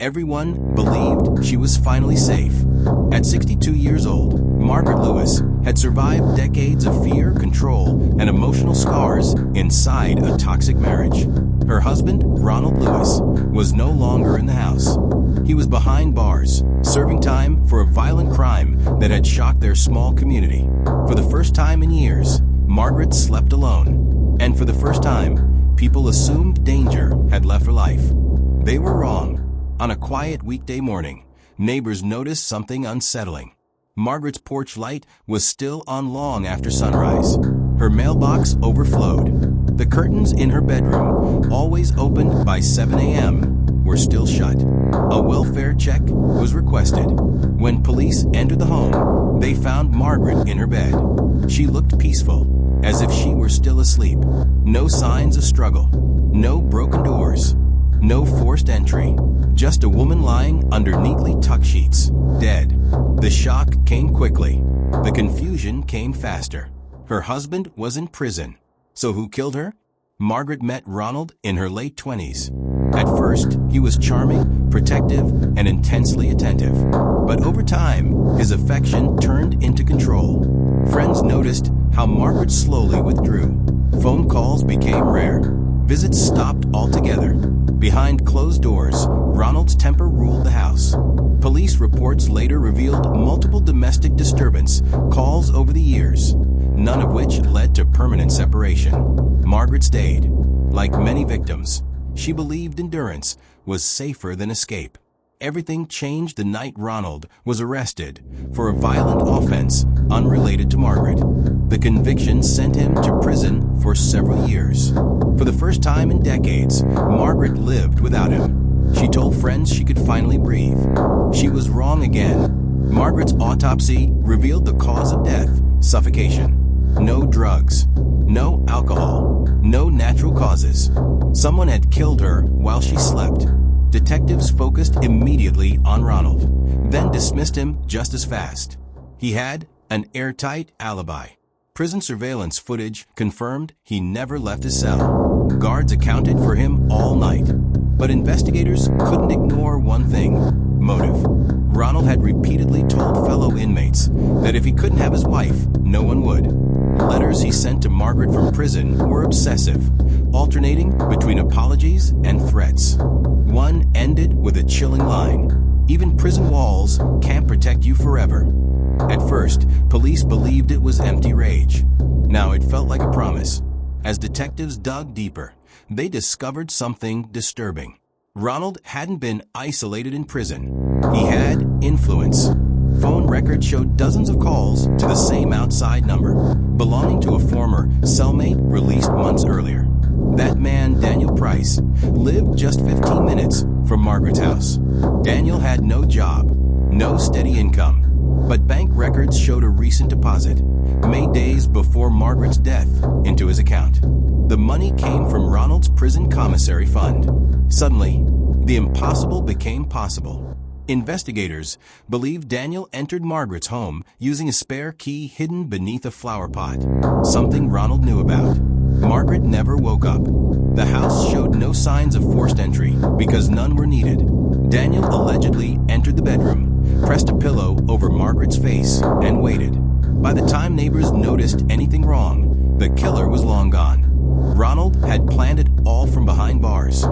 Everyone believed she was finally safe. At 62 years old, Margaret Lewis had survived decades of fear, control, and emotional scars inside a toxic marriage. Her husband, Ronald Lewis, was no longer in the house. He was behind bars, serving time for a violent crime that had shocked their small community. For the first time in years, Margaret slept alone. And for the first time, people assumed danger had left her life. They were wrong. On a quiet weekday morning, neighbors noticed something unsettling. Margaret's porch light was still on long after sunrise. Her mailbox overflowed. The curtains in her bedroom, always opened by 7 a.m., were still shut. A welfare check was requested. When police entered the home, they found Margaret in her bed. She looked peaceful, as if she were still asleep. No signs of struggle. No broken doors. No forced entry. Just a woman lying under neatly tucked sheets, dead. The shock came quickly. The confusion came faster. Her husband was in prison. So who killed her? Margaret met Ronald in her late 20s. At first, he was charming, protective, and intensely attentive. But over time, his affection turned into control. Friends noticed how Margaret slowly withdrew. Phone calls became rare. Visits stopped altogether. Behind closed doors, Ronald's temper ruled the house. Police reports later revealed multiple domestic disturbance calls over the years, none of which led to permanent separation. Margaret stayed. Like many victims, she believed endurance was safer than escape. Everything changed the night Ronald was arrested for a violent offense unrelated to Margaret. The conviction sent him to prison for several years. For the first time in decades, Margaret lived without him. She told friends she could finally breathe. She was wrong again. Margaret's autopsy revealed the cause of death: suffocation. No drugs. No alcohol. No natural causes. Someone had killed her while she slept. Detectives focused immediately on Ronald, then dismissed him just as fast. He had an airtight alibi. Prison surveillance footage confirmed he never left his cell. Guards accounted for him all night. But investigators couldn't ignore one thing: motive. Ronald had repeatedly told fellow inmates that if he couldn't have his wife, no one would. Letters he sent to Margaret from prison were obsessive, alternating between apologies and threats. One ended with a chilling line: "Even prison walls can't protect you forever." At first, police believed it was empty rage. Now it felt like a promise. As detectives dug deeper, they discovered something disturbing. Ronald hadn't been isolated in prison. He had influence. Phone records showed dozens of calls to the same outside number, belonging to a former cellmate released months earlier. That man, Daniel Price, lived just 15 minutes from Margaret's house. Daniel had no job, no steady income, but bank records showed a recent deposit, made days before Margaret's death, into his account. The money came from Ronald's prison commissary fund. Suddenly, the impossible became possible. Investigators believe Daniel entered Margaret's home using a spare key hidden beneath a flower pot, something Ronald knew about. Margaret never woke up. The house showed no signs of forced entry because none were needed. Daniel allegedly entered the bedroom, pressed a pillow over Margaret's face, and waited. By the time neighbors noticed anything wrong, the killer was long gone. Ronald had planned it all from behind bars.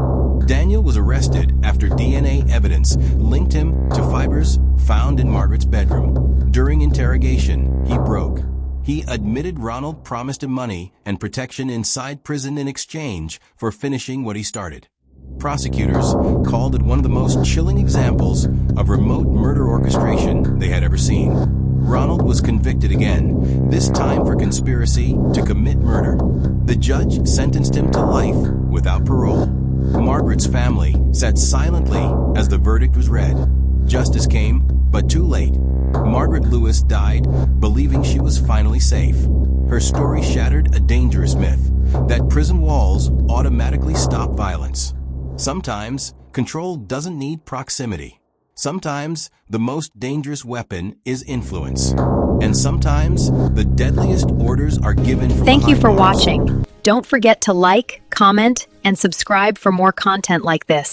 Daniel was arrested after DNA evidence linked him to fibers found in Margaret's bedroom. During interrogation, he broke. He admitted Ronald promised him money and protection inside prison in exchange for finishing what he started. Prosecutors called it one of the most chilling examples of remote murder orchestration they had ever seen. Ronald was convicted again, this time for conspiracy to commit murder. The judge sentenced him to life without parole. Margaret's family sat silently as the verdict was read. Justice came, but too late. Margaret Lewis died believing she was finally safe. Her story shattered a dangerous myth that prison walls automatically stop violence. Sometimes, control doesn't need proximity. Sometimes, the most dangerous weapon is influence. And sometimes, the deadliest orders are given from Thank you behind for bars. watching. Don't forget to like, comment, and subscribe for more content like this.